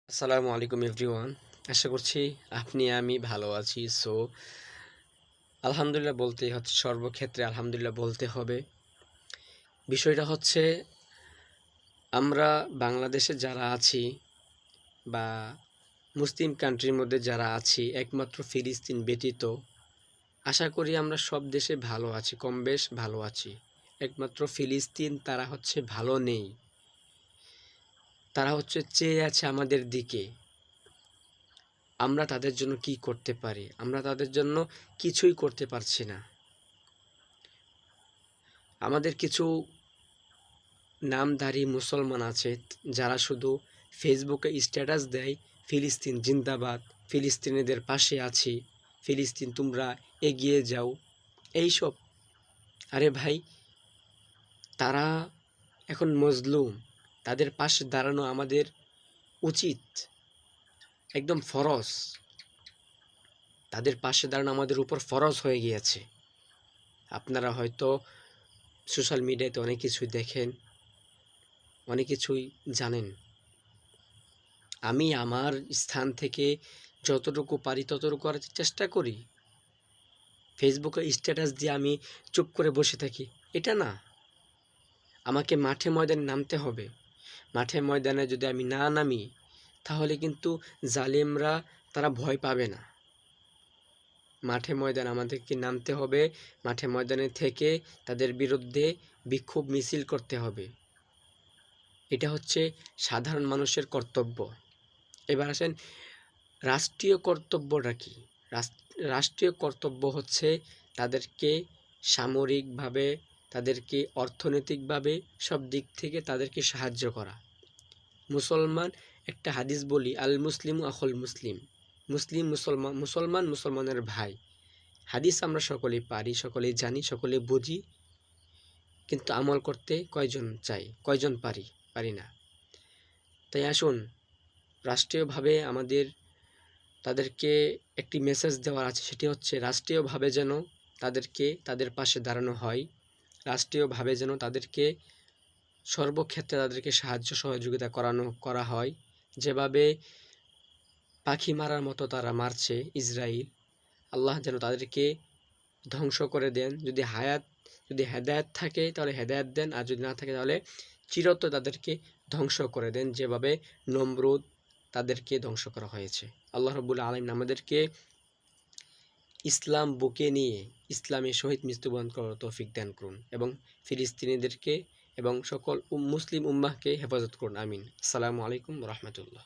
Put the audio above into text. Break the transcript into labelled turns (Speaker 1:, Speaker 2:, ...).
Speaker 1: আসসালামু আলাইকুম এভরিওয়ান। আশা করছি আপনি আমি ভালো আছি। আলহামদুলিল্লাহ বলতেই হচ্ছে, সর্বক্ষেত্রে আলহামদুলিল্লাহ বলতে হবে। বিষয়টা হচ্ছে, আমরা বাংলাদেশে যারা আছি বা মুসলিম কান্ট্রির মধ্যে যারা আছি, একমাত্র ফিলিস্তিন ব্যতীত আশা করি আমরা সব দেশে ভালো আছি, কম বেশ ভালো আছি। একমাত্র ফিলিস্তিন, তারা হচ্ছে ভালো নেই। তারা হচ্ছে চেয়ে আছে আমাদের দিকে। আমরা তাদের জন্য কি করতে পারি? আমরা তাদের জন্য কিছুই করতে পারছি না। আমাদের কিছু নামধারী মুসলমান আছে যারা শুধু ফেসবুকে স্ট্যাটাস দেয়, ফিলিস্তিন জিন্দাবাদ, ফিলিস্তিনিদের পাশে আছি, ফিলিস্তিন তোমরা এগিয়ে যাও, এইসব। আরে ভাই, তারা এখন মজলুম, তাদের পাশে দাঁড়ানো আমাদের উচিত, একদম ফরজ। তাদের পাশে দাঁড়ানো আমাদের উপর ফরজ হয়ে গিয়েছে। আপনারা হয়তো সোশ্যাল মিডিয়াতে অনেক কিছুই দেখেন, অনেক কিছুই জানেন। আমি আমার স্থান থেকে যতটুকু পারি ততটুকু করার চেষ্টা করি। ফেসবুকে স্ট্যাটাস দিয়ে আমি চুপ করে বসে থাকি, এটা না। আমাকে মাঠে ময়দানে নামতে হবে। মাঠে ময়দানে যদি আমি না নামি, তাহলে কিন্তু জালিমরা তারা ভয় পাবে না। মাঠে ময়দানে আমাদেরকে নামতে হবে। মাঠে ময়দানে থেকে তাদের বিরুদ্ধে বিক্ষোভ মিছিল করতে হবে। এটা হচ্ছে সাধারণ মানুষের কর্তব্য। এবার আসেন, রাষ্ট্রীয় কর্তব্যটা কি? রাষ্ট্রীয় কর্তব্য হচ্ছে তাদেরকে সামরিকভাবে, তাদেরকে অর্থনৈতিকভাবে, সব দিক থেকে তাদেরকে সাহায্য করা। মুসলমান, একটা হাদিস বলি, আল মুসলিম আখুল মুসলিম, মুসলিম মুসলমান, মুসলমান মুসলমানের ভাই। হাদিস আমরা সকলেই পারি, সকলেই জানি, সকলেই বুঝি, কিন্তু আমল করতে কয়জন চাই, কয়জন পারি না। তাই আসুন, রাষ্ট্রীয়ভাবে আমাদের তাদেরকে একটি মেসেজ দেওয়ার আছে, সেটি হচ্ছে রাষ্ট্রীয়ভাবে যেন তাদেরকে, তাদের পাশে দাঁড়ানো হয়। রাষ্ট্রীয়ভাবে যেন তাদেরকে সর্বক্ষেত্রে তাদেরকে সাহায্য সহযোগিতা করা হয়। যেভাবে পাখি মারার মতো তারা মারছে ইসরায়েল, আল্লাহ যেন তাদেরকে ধ্বংস করে দেন। যদি হেদায়েত থাকে তাহলে হেদায়েত দেন, আর যদি না থাকে তাহলে চিরতরে তাদেরকে ধ্বংস করে দেন, যেভাবে নমরুদ তাদেরকে ধ্বংস করা হয়েছে। আল্লাহ রাব্বুল আলামিন আমাদেরকে ইসলাম বুকে নিয়ে ইসলামের শহীদ মৃত্যুবরণ করার তৌফিক দান করুন, এবং ফিলিস্তিনিদেরকে এবং সকল মুসলিম উম্মাহকে হেফাজত করুন। আমিন। আসসালামু আলাইকুম রহমতুল্লাহ।